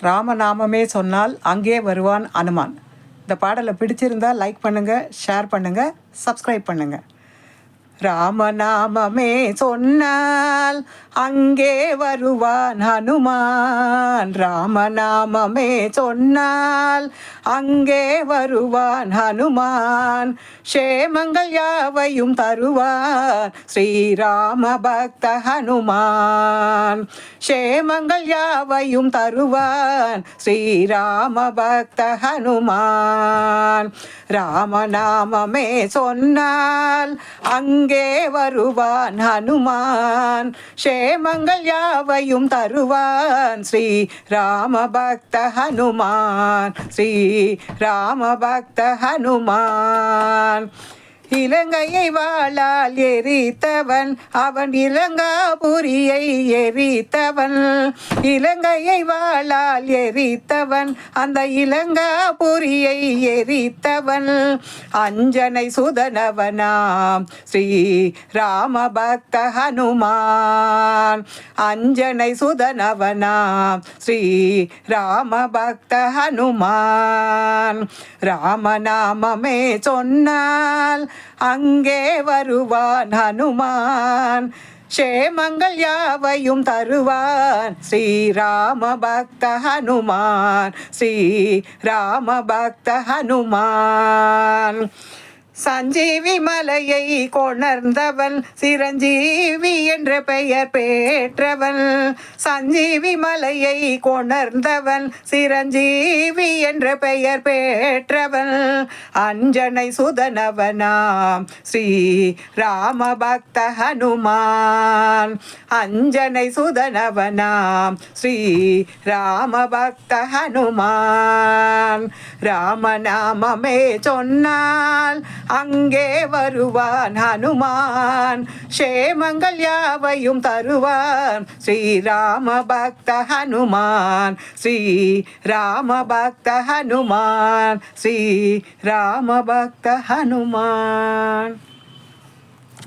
ராமநாமமே சொன்னால் அங்கே வருவான் அனுமான். இந்த பாடலை பிடிச்சிருந்தால் லைக் பண்ணுங்கள், ஷேர் பண்ணுங்கள், சப்ஸ்கிரைப் பண்ணுங்கள். ராமநாமமே சொன்னால் அங்கே வருவான் ஹனுமான். ராமநாமமே சொன்னால் அங்கே வருவான் ஹனுமான். க்ஷேமங்கள் யாவையும் தருவான் ஸ்ரீராம பக்த ஹனுமான். க்ஷேமங்கள் யாவையும் தருவான் ஸ்ரீராம பக்த ஹனுமான். ராமநாமமே சொன்னால் அங்கே வருவான் ஹனுமான். க்ஷேமங்கள் யாவையும் தருவான் ஸ்ரீ ராம பக்த ஹனுமான். ஸ்ரீ ராம பக்த ஹனுமான். இலங்கையை வாளால் எரித்தவன் அவன் இலங்காபுரியை எரித்தவன். இலங்கையை வாளால் எரித்தவன் அந்த இலங்காபுரியை எரித்தவன். அஞ்சனை சுதனவனாம் ஸ்ரீ ராம பக்த ஹனுமான். அஞ்சனை சுதனவனாம் ஸ்ரீ ராம பக்த ஹனுமான். ராமநாமமே சொன்னால் அங்கே வருவான் ஹனுமான். க்ஷேமங்கள் யாவையும் தருவான் ஸ்ரீராம பக்த ஹனுமான். ஸ்ரீ ராம பக்த ஹனுமான். சஞ்சீவி மலையை கொணர்ந்தவன் சிரஞ்சீவி என்ற பெயர் பெற்றவன். சஞ்சீவி மலையை கொணர்ந்தவன் சிரஞ்சீவி என்ற பெயர் பெற்றவன். அஞ்சனை சுதனவனாம் ஸ்ரீ ராம பக்த ஹனுமான். அஞ்சனை சுதனவனாம் ஸ்ரீ ராம பக்த ஹனுமான். ராமநாமமே சொன்னால் அங்கே வருவான் ஹனுமான். க்ஷேமங்கள் யாவையும் தருவான் ஸ்ரீராம பக்த ஹனுமான். ஸ்ரீ ராம பக்த ஹனுமான். ஸ்ரீ ராம பக்த ஹனுமான்.